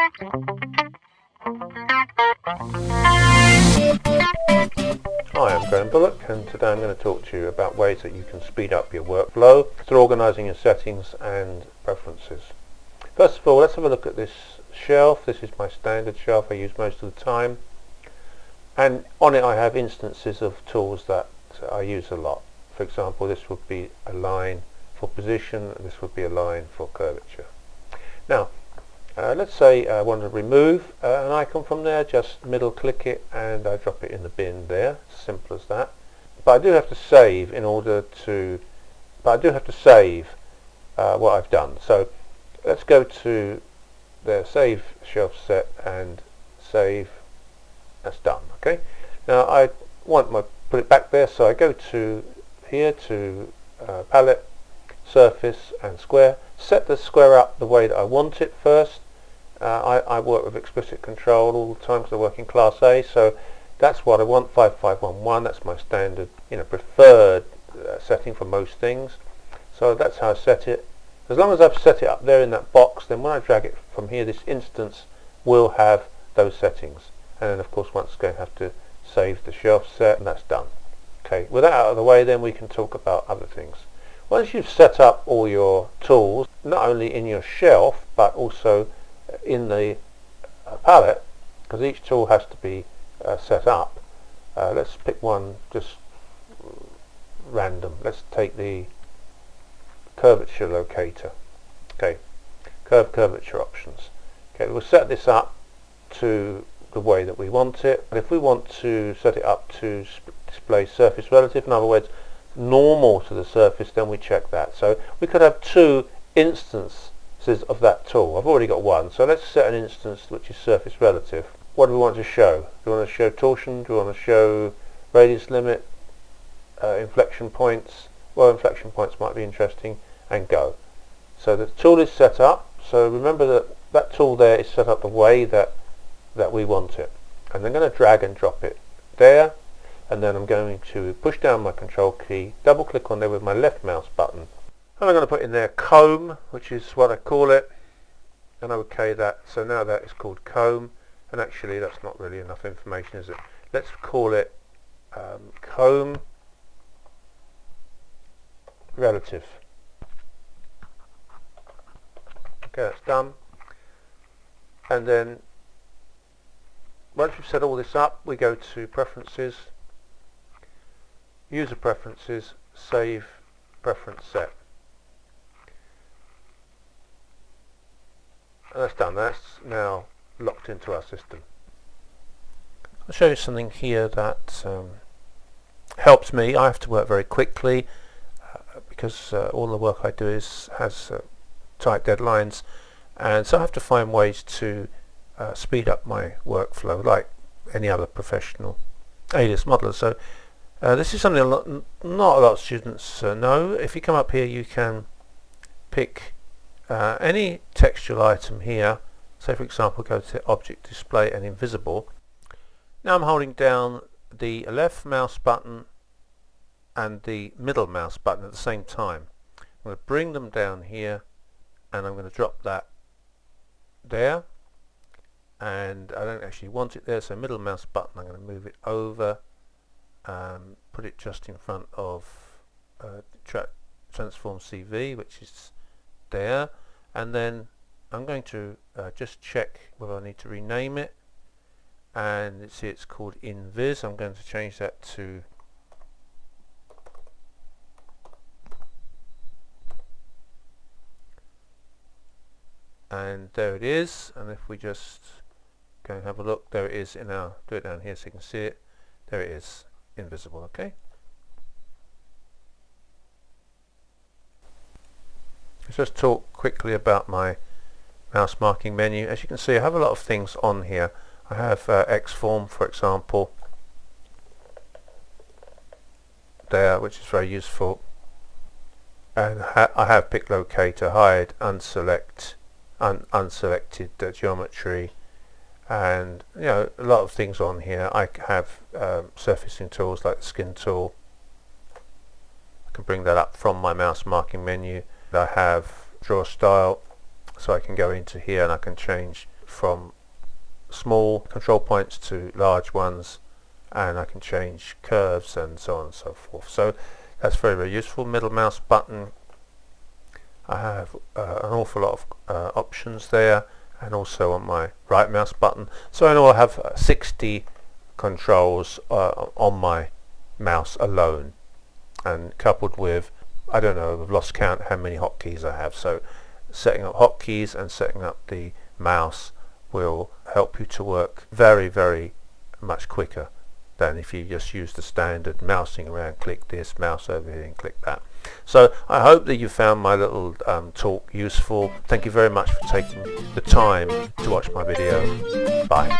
Hi, I'm Graham Bullock, and today I'm going to talk to you about ways that you can speed up your workflow through organising your settings and preferences. First of all, let's have a look at this shelf. This is my standard shelf I use most of the time, and on it I have instances of tools that I use a lot. For example, this would be a line for position, and this would be a line for curvature. Now, let's say I want to remove an icon from there. Just middle click it and I drop it in the bin there. Simple as that. But I do have to save what I've done. So let's go to the save shelf set and save. That's done. Okay. Now I want put it back there, so I go to here to palette, surface and square. Set the square up the way that I want it first. I work with explicit control all the time because I work in Class A, so that's what I want, 5511. That's my standard, preferred setting for most things. So that's how I set it. As long as I've set it up there in that box, then when I drag it from here, this instance will have those settings. And then of course once again I have to save the shelf set, and that's done. Okay, with that out of the way, then we can talk about other things. Once you've set up all your tools, not only in your shelf but also in the palette, because each tool has to be set up. Let's pick one just random. Let's take the curvature locator. Okay, curvature options. Okay, we'll set this up to the way that we want it. And if we want to set it up to display surface relative, in other words normal to the surface, then we check that. So we could have two instances of that tool. I've already got one, so let's set an instance which is surface relative. What do we want to show? Do we want to show torsion? Do we want to show radius limit, inflection points? Well, inflection points might be interesting, and go. So the tool is set up, so remember that that tool there is set up the way that we want it. And I'm going to drag and drop it there, and then I'm going to push down my control key, double click on there with my left mouse button, and I'm going to put in there comb, which is what I call it, and OK that. So now that is called comb, and actually that's not really enough information, is it? Let's call it comb relative. Okay, that's done. And then once we've set all this up, we go to preferences, user preferences, save preference set. And that's done. That's now locked into our system. I'll show you something here that helps me. I have to work very quickly because all the work I do has tight deadlines, and so I have to find ways to speed up my workflow like any other professional alias modeler. So this is something not a lot of students know. If you come up here, you can pick any textual item here. Say for example, go to object display and invisible. Now I'm holding down the left mouse button and the middle mouse button at the same time. I'm going to bring them down here, and I'm going to drop that there, and I don't actually want it there, so middle mouse button, I'm going to move it over, put it just in front of transform CV, which is there, and then I'm going to just check whether I need to rename it, and see it's called invis. I'm going to change that to and there it is. And if we just go and have a look, there it is in our, do it down here so you can see it, there it is, invisible. Okay, let's just talk quickly about my mouse marking menu. As you can see, I have a lot of things on here. I have Xform, for example, there, which is very useful, and I have pick locator, hide, unselected geometry, and a lot of things on here. I have surfacing tools like the skin tool. I can bring that up from my mouse marking menu. I have draw style, So I can go into here and I can change from small control points to large ones, and I can change curves and so on and so forth. So that's very, very useful. Middle mouse button, I have an awful lot of options there, and also on my right mouse button. So in all I have 60 controls on my mouse alone, and coupled with, I don't know, I've lost count how many hotkeys I have. So setting up hotkeys and setting up the mouse will help you to work very, very much quicker than if you just use the standard mousing around, click this, mouse over here and click that. So I hope that you found my little talk useful. Thank you very much for taking the time to watch my video. Bye.